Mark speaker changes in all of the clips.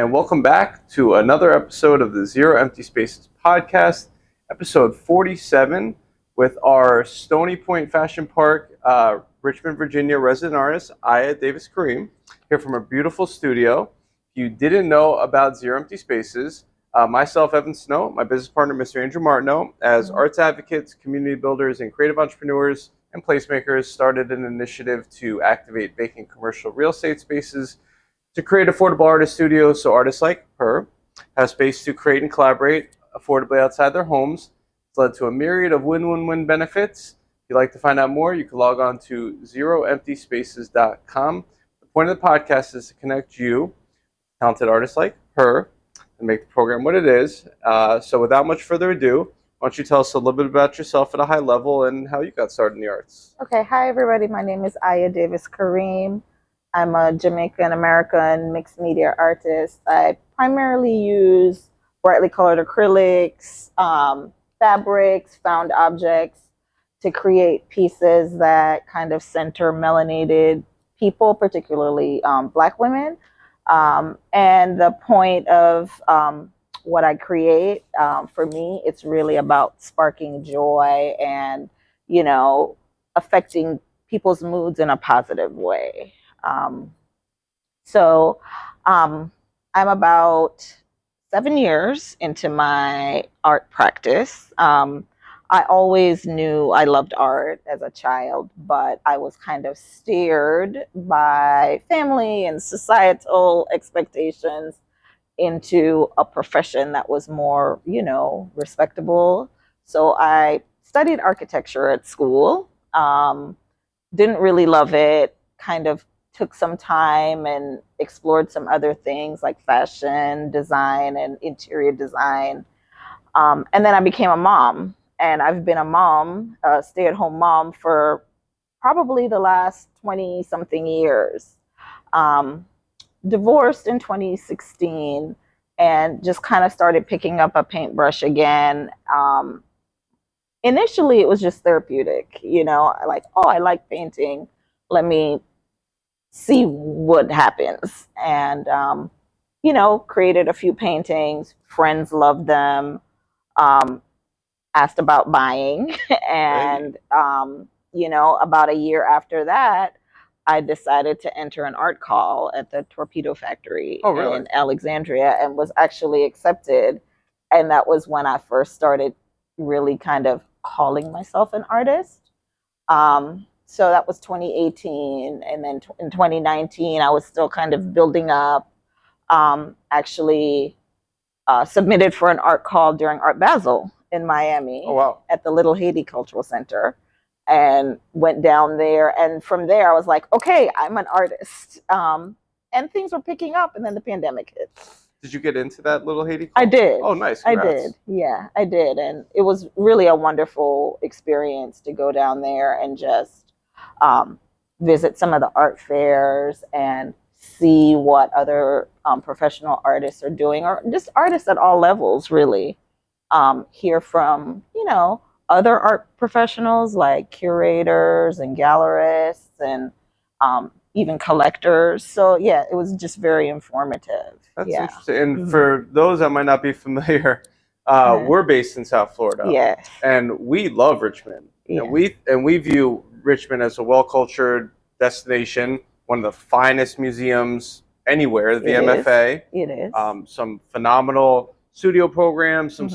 Speaker 1: and welcome back to another episode of the Zero Empty Spaces podcast, episode 47, with our Stony Point Fashion Park, Richmond, Virginia resident artist, Ayah Davis-Karim, here from a beautiful studio. If you didn't know about Zero Empty Spaces, myself, Evan Snow, my business partner, Mr. Andrew Martineau, as arts advocates, community builders, and creative entrepreneurs and placemakers, started an initiative to activate vacant commercial real estate spaces to create affordable artist studios so artists like her have space to create and collaborate affordably outside their homes. It's led to a myriad of win-win-win benefits. If you'd like to find out more, you can log on to zeroemptyspaces.com. The point of the podcast is to connect you, talented artists like her, and make the program what it is. So without much further ado, why don't you tell us a little bit about yourself at a high level and how you got started in the arts?
Speaker 2: Okay, hi everybody. My name is Ayah Davis-Karim. I'm a Jamaican American mixed media artist. I primarily use brightly colored acrylics, fabrics, found objects to create pieces that kind of center melanated people, particularly Black women. And the point of what I create, for me, it's really about sparking joy and, you know, affecting people's moods in a positive way. I'm about 7 years into my art practice. I always knew I loved art as a child, but I was kind of steered by family and societal expectations into a profession that was more, you know, respectable. So I studied architecture at school, didn't really love it, kind of took some time and explored some other things like fashion design and interior design. And then I became a mom, and I've been a mom, a stay-at-home mom, for probably the last 20-something years. Divorced in 2016 and just kind of started picking up a paintbrush again. Initially, it was just therapeutic, you know, like, oh, I like painting. Let me see what happens. And, you know, created a few paintings. Friends loved them. Asked about buying. And, you know, about a year after that, I decided to enter an art call at the Torpedo Factory in Alexandria and was actually accepted. And that was when I first started really kind of calling myself an artist. So that was 2018. And then in 2019, I was still kind of building up, actually submitted for an art call during Art Basel in Miami at the Little Haiti Cultural Center. And went down there, and from there I was like, okay, I'm an artist. And things were picking up, and then the pandemic hit.
Speaker 1: Did you get into that Little Haiti?
Speaker 2: I did.
Speaker 1: Oh, nice.
Speaker 2: Congrats. I did. Yeah, I did. And it was really a wonderful experience to go down there and just visit some of the art fairs and see what other professional artists are doing, or just artists at all levels, really. Hear from, you know, other art professionals like curators and gallerists and even collectors. So yeah, it was just very informative.
Speaker 1: That's interesting. And for those that might not be familiar, we're based in South Florida.
Speaker 2: Yeah.
Speaker 1: And we love Richmond. Yeah. And we view Richmond as a well-cultured destination, one of the finest museums anywhere, the VMFA.
Speaker 2: It is.
Speaker 1: Some phenomenal studio programs, some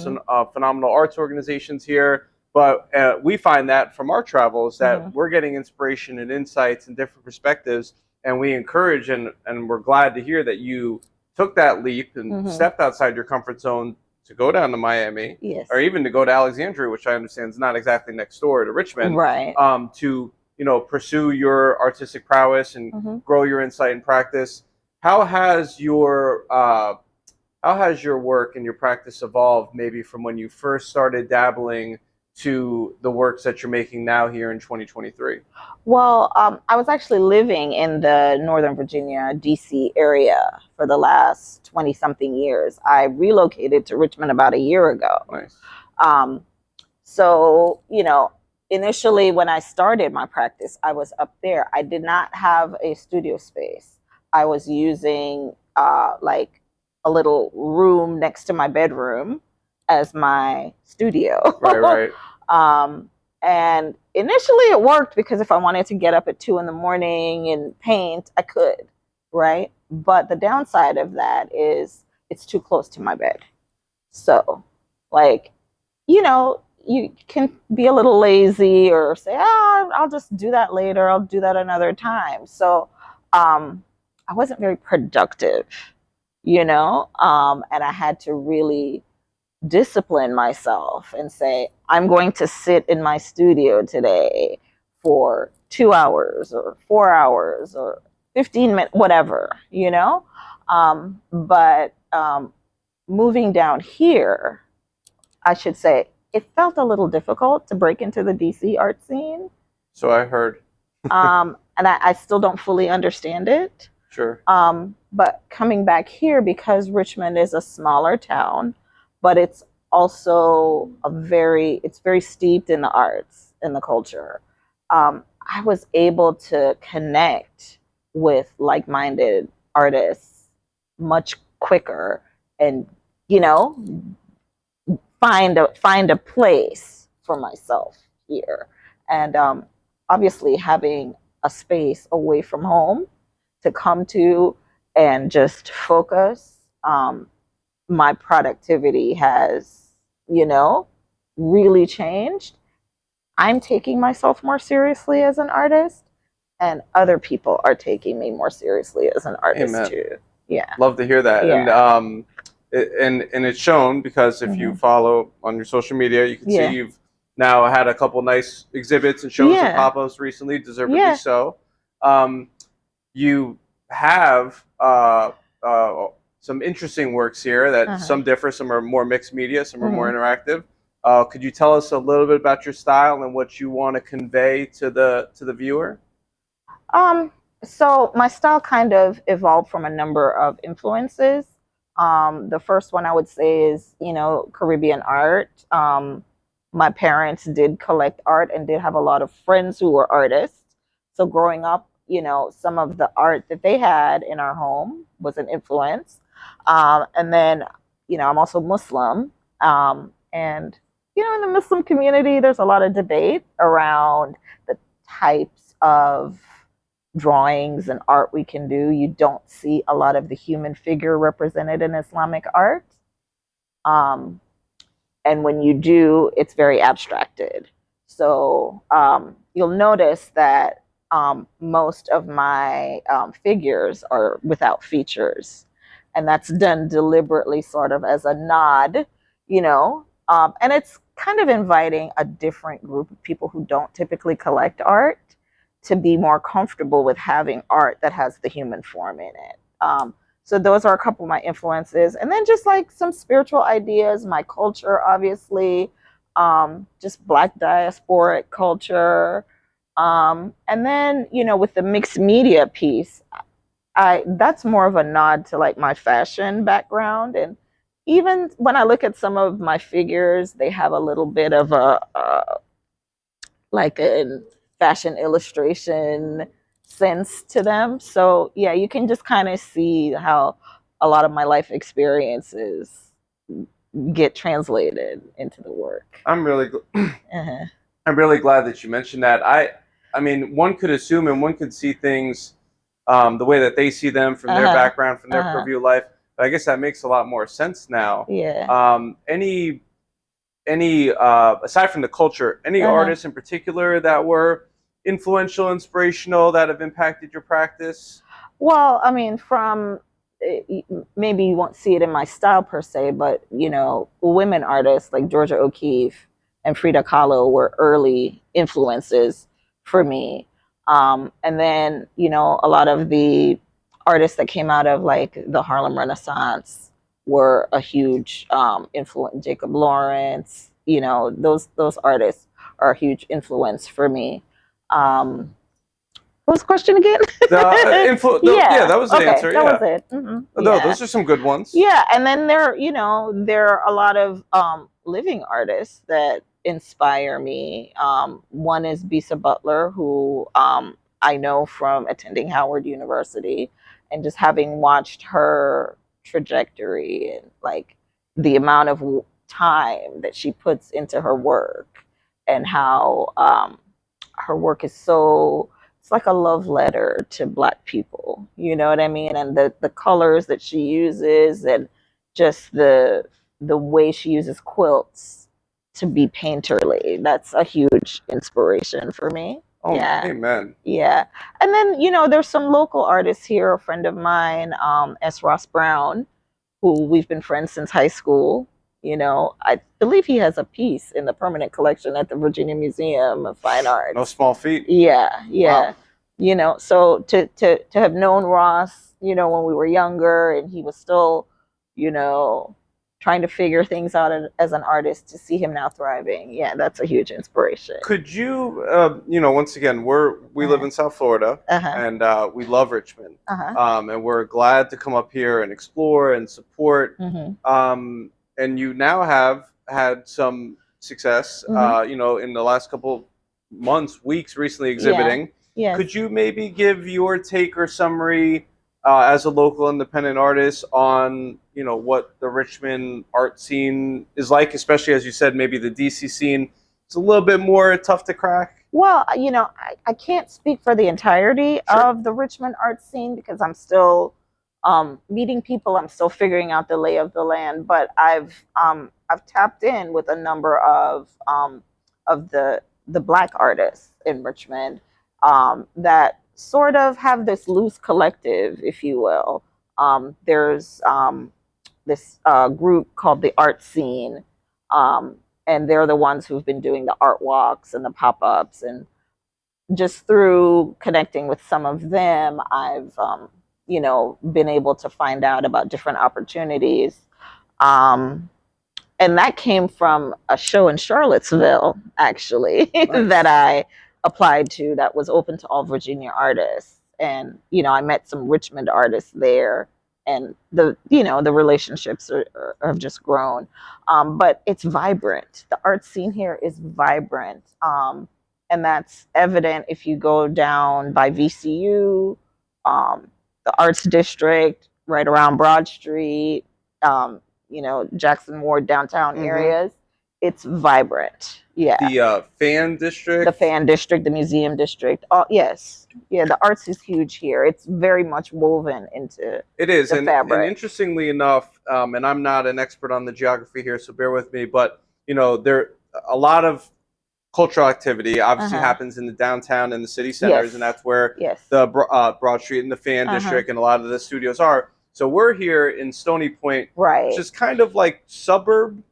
Speaker 1: phenomenal arts organizations here. But we find that from our travels that we're getting inspiration and insights and different perspectives, and we encourage and we're glad to hear that you took that leap and stepped outside your comfort zone to go down to Miami, or even to go to Alexandria, which I understand is not exactly next door to Richmond,
Speaker 2: right?
Speaker 1: To, you know, pursue your artistic prowess and grow your insight and practice. How has your work and your practice evolved, maybe from when you first started dabbling to the works that you're making now here in 2023?
Speaker 2: Well, I was actually living in the Northern Virginia, DC area for the last 20-something years. I relocated to Richmond about a year ago.
Speaker 1: Nice.
Speaker 2: So, you know, initially when I started my practice, I was up there. I did not have a studio space. I was using like a little room next to my bedroom as my studio.
Speaker 1: Right.
Speaker 2: And initially it worked because if I wanted to get up at 2 a.m. and paint, I could, right? But the downside of that is it's too close to my bed. So, like, you can be a little lazy or say, I'll just do that later. I'll do that another time. So, I wasn't very productive, and I had to really discipline myself and say, I'm going to sit in my studio today for 2 hours or 4 hours or 15 minutes, whatever, But moving down here, I should say, it felt a little difficult to break into the DC art scene.
Speaker 1: So I heard.
Speaker 2: And I still don't fully understand it.
Speaker 1: Sure.
Speaker 2: But coming back here, because Richmond is a smaller town, but it's also it's very steeped in the arts and the culture. I was able to connect with like-minded artists much quicker and, find a place for myself here. And obviously having a space away from home to come to and just focus, my productivity has, really changed. I'm taking myself more seriously as an artist, and other people are taking me more seriously as an artist. Amen. Too. Yeah.
Speaker 1: Love to hear that. Yeah. And it's shown because if you follow on your social media, you can see you've now had a couple nice exhibits and shows and pop-ups recently, deservedly so. You have some interesting works here that some differ, some are more mixed media, some are more interactive. Could you tell us a little bit about your style and what you want to convey to the viewer?
Speaker 2: So my style kind of evolved from a number of influences. The first one I would say is, Caribbean art. My parents did collect art and did have a lot of friends who were artists. So growing up, some of the art that they had in our home was an influence. And then, I'm also Muslim. And, in the Muslim community, there's a lot of debate around the types of drawings and art we can do. You don't see a lot of the human figure represented in Islamic art. And when you do, it's very abstracted. So you'll notice that most of my figures are without features. And that's done deliberately, sort of as a nod, and it's kind of inviting a different group of people who don't typically collect art to be more comfortable with having art that has the human form in it. So those are a couple of my influences. And then just like some spiritual ideas, my culture, obviously, just Black diasporic culture. And then, with the mixed media piece, that's more of a nod to like my fashion background. And even when I look at some of my figures, they have a little bit of like a fashion illustration sense to them. So yeah, you can just kind of see how a lot of my life experiences get translated into the work.
Speaker 1: I'm really glad that you mentioned that. I mean, one could assume and one could see things the way that they see them from their background, from their purview of life. But I guess that makes a lot more sense now.
Speaker 2: Yeah.
Speaker 1: Any aside from the culture, any artists in particular that were influential, inspirational, that have impacted your practice?
Speaker 2: Well, I mean, from maybe you won't see it in my style per se, but women artists like Georgia O'Keeffe and Frida Kahlo were early influences for me. And then, a lot of the artists that came out of like the Harlem Renaissance were a huge influence. Jacob Lawrence, those artists are a huge influence for me. What was the question again?
Speaker 1: That was the answer.
Speaker 2: That was it. Mm-hmm.
Speaker 1: No, those are some good ones.
Speaker 2: Yeah, and then there are a lot of living artists that inspire me. One is Bisa Butler, who I know from attending Howard University and just having watched her trajectory and like the amount of time that she puts into her work, and how her work is so, it's like a love letter to Black people, you know what I mean? And the colors that she uses, and just the way she uses quilts to be painterly, that's a huge inspiration for me.
Speaker 1: Oh,
Speaker 2: Yeah.
Speaker 1: amen.
Speaker 2: Yeah. And then, there's some local artists here. A friend of mine, S. Ross Brown, who we've been friends since high school. I believe he has a piece in the permanent collection at the Virginia Museum of Fine Arts.
Speaker 1: No small feat.
Speaker 2: Yeah, yeah.
Speaker 1: Wow.
Speaker 2: So to have known Ross, when we were younger, and he was still, trying to figure things out as an artist, to see him now thriving, yeah, that's a huge inspiration.
Speaker 1: Could you, once again, we live in South Florida, and we love Richmond, and we're glad to come up here and explore and support. And you now have had some success, in the last couple months, weeks, recently exhibiting.
Speaker 2: Yeah.
Speaker 1: Could you maybe give your take or summary as a local independent artist on, what the Richmond art scene is like, especially as you said, maybe the DC scene is a little bit more tough to crack?
Speaker 2: Well, I can't speak for the entirety of the Richmond art scene, because I'm still meeting people. I'm still figuring out the lay of the land, but I've tapped in with a number of the Black artists in Richmond that sort of have this loose collective, if you will. There's this group called the Art Scene, and they're the ones who've been doing the art walks and the pop-ups, and just through connecting with some of them, I've been able to find out about different opportunities. And that came from a show in Charlottesville, actually, nice. That I applied to, that was open to all Virginia artists. And, I met some Richmond artists there, and the relationships have just grown. But it's vibrant. The art scene here is vibrant. And that's evident if you go down by VCU, the Arts District, right around Broad Street, Jackson Ward downtown areas. It's vibrant. Yeah.
Speaker 1: The Fan District?
Speaker 2: The Fan District, the Museum District. Oh, yes. Yeah, the arts is huge here. It's very much woven into the fabric.
Speaker 1: And interestingly enough, and I'm not an expert on the geography here, so bear with me, but, there a lot of cultural activity obviously happens in the downtown and the city centers, and that's where the Broad Street and the Fan District and a lot of the studios are. So we're here in Stony Point, which is kind of like suburb.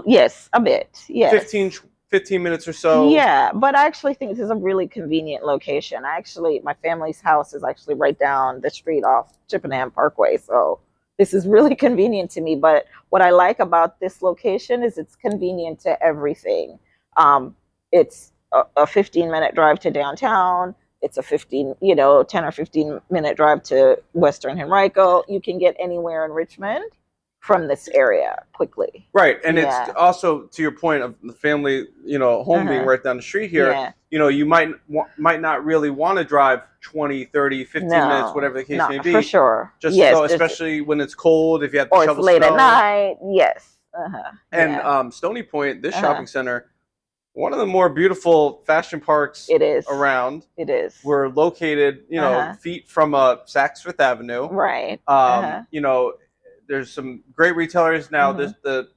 Speaker 2: Yes, a bit. Yes.
Speaker 1: 15 minutes or so.
Speaker 2: Yeah, but I actually think this is a really convenient location. My family's house is actually right down the street off Chippenham Parkway, so this is really convenient to me. But what I like about this location is it's convenient to everything. It's a 15-minute drive to downtown. It's a 10 or 15-minute drive to Western Henrico. You can get anywhere in Richmond from this area quickly.
Speaker 1: Right. And it's also, to your point of the family, home being right down the street here, you might not really want to drive 20, 30, 15 minutes, whatever the case may be.
Speaker 2: For sure.
Speaker 1: Especially when it's cold, if you have to shovel snow.
Speaker 2: Or it's late at night. Yes.
Speaker 1: And Stony Point, this shopping center, one of the more beautiful fashion parks around.
Speaker 2: It is.
Speaker 1: We're located, feet from Saks Fifth Avenue.
Speaker 2: Right.
Speaker 1: There's some great retailers now. The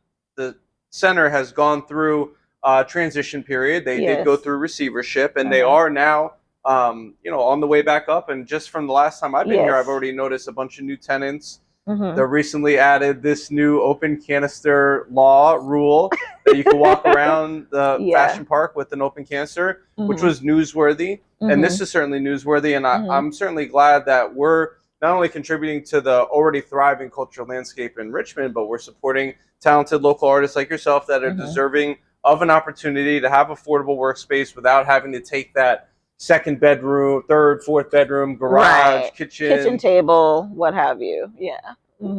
Speaker 1: center has gone through a transition period. They did go through receivership, and they are now, on the way back up. And just from the last time I've been here, I've already noticed a bunch of new tenants. They recently added this new open canister rule that you can walk around the fashion park with an open canister, which was newsworthy. And this is certainly newsworthy. And I'm certainly glad that we're not only contributing to the already thriving cultural landscape in Richmond, but we're supporting talented local artists like yourself that are deserving of an opportunity to have affordable workspace without having to take that second bedroom, third, fourth bedroom, garage, kitchen
Speaker 2: table, what have you. Yeah.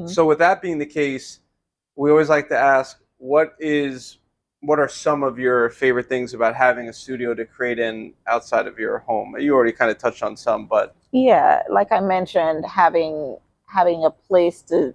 Speaker 1: So with that being the case, we always like to ask, what are some of your favorite things about having a studio to create in outside of your home? You already kind of touched on some, but
Speaker 2: yeah, like I mentioned, having a place to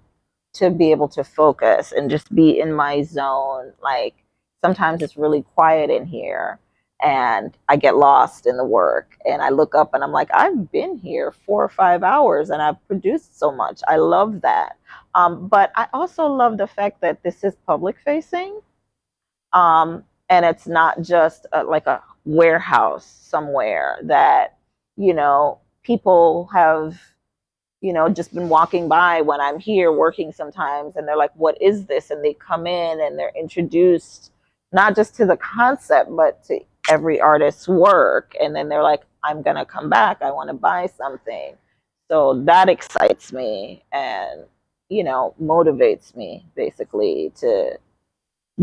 Speaker 2: to be able to focus and just be in my zone. Like sometimes it's really quiet in here and I get lost in the work and I look up and I'm like, I've been here 4 or 5 hours and I've produced so much. I love that. But I also love the fact that this is public facing. And it's not just like a warehouse somewhere that, people have, just been walking by when I'm here working sometimes and they're like, what is this? And they come in and they're introduced not just to the concept, but to every artist's work. And then they're like, I'm going to come back. I want to buy something. So that excites me and, motivates me basically to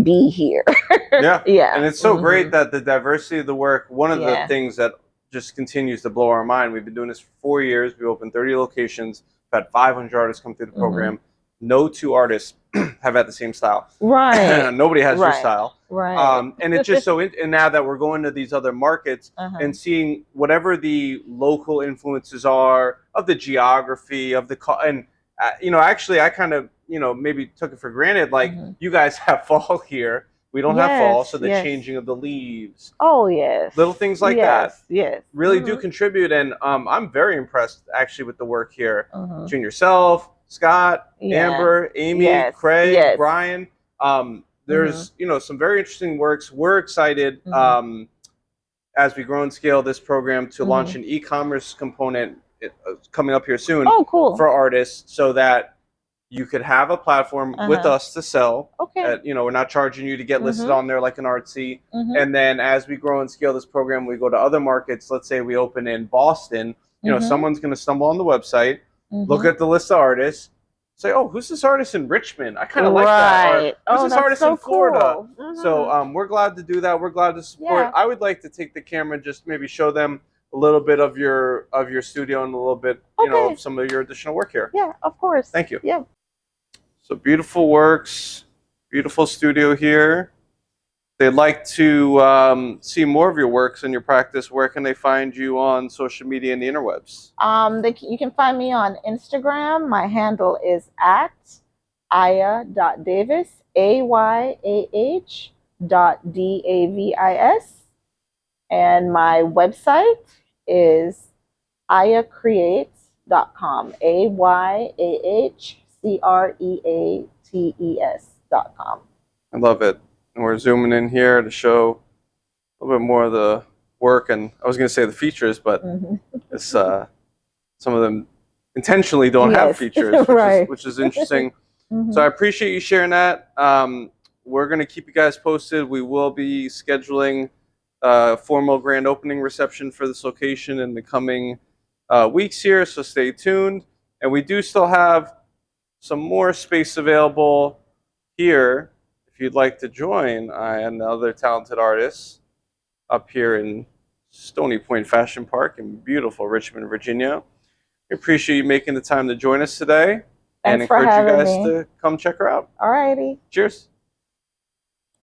Speaker 2: be here.
Speaker 1: Yeah.
Speaker 2: Yeah.
Speaker 1: And it's so great that the diversity of the work, one of the things that just continues to blow our mind. We've been doing this for 4 years. We opened 30 locations. We've had 500 artists come through the program. No two artists have had the same style.
Speaker 2: Right.
Speaker 1: Nobody has your style.
Speaker 2: Right.
Speaker 1: And it's just so, and now that we're going to these other markets and seeing whatever the local influences are of the geography of the, and actually I kind of, maybe took it for granted. Like you guys have fall here. We don't have fall, so the changing of the leaves.
Speaker 2: Oh, yes.
Speaker 1: Little things like that.
Speaker 2: Yes.
Speaker 1: Really do contribute. And I'm very impressed, actually, with the work here. Between yourself, Scott, Amber, Amy, Craig, Brian. There's, some very interesting works. We're excited as we grow and scale this program to launch an e-commerce component coming up here soon for artists so that you could have a platform with us to sell. We're not charging you to get listed on there like an artsy. And then as we grow and scale this program, we go to other markets. Let's say we open in Boston. Someone's going to stumble on the website, look at the list of artists, say, oh, who's this artist in Richmond? I kind of like that. Or, who's this artist in Florida? So we're glad to do that. We're glad to support. I would like to take the camera and just maybe show them a little bit of your studio and a little bit, of some of your additional work here.
Speaker 2: Yeah, of course.
Speaker 1: Thank you.
Speaker 2: Yeah.
Speaker 1: So beautiful works, beautiful studio here. If they'd like to see more of your works and your practice, where can they find you on social media and the interwebs?
Speaker 2: You can find me on Instagram. My handle is at Ayah.Davis, AYAH.DAVIS. And my website is ayahcreates.com, AYAHCREATES.com.
Speaker 1: I love it. And we're zooming in here to show a little bit more of the work. And I was going to say the features, but it's, some of them intentionally don't have features, which is interesting. So I appreciate you sharing that. We're going to keep you guys posted. We will be scheduling a formal grand opening reception for this location in the coming weeks here, so stay tuned. And we do still have some more space available here if you'd like to join I and other talented artists up here in Stony Point Fashion Park in beautiful Richmond, Virginia. We appreciate you making the time to join us today and encourage you guys to come check her out.
Speaker 2: All righty.
Speaker 1: Cheers.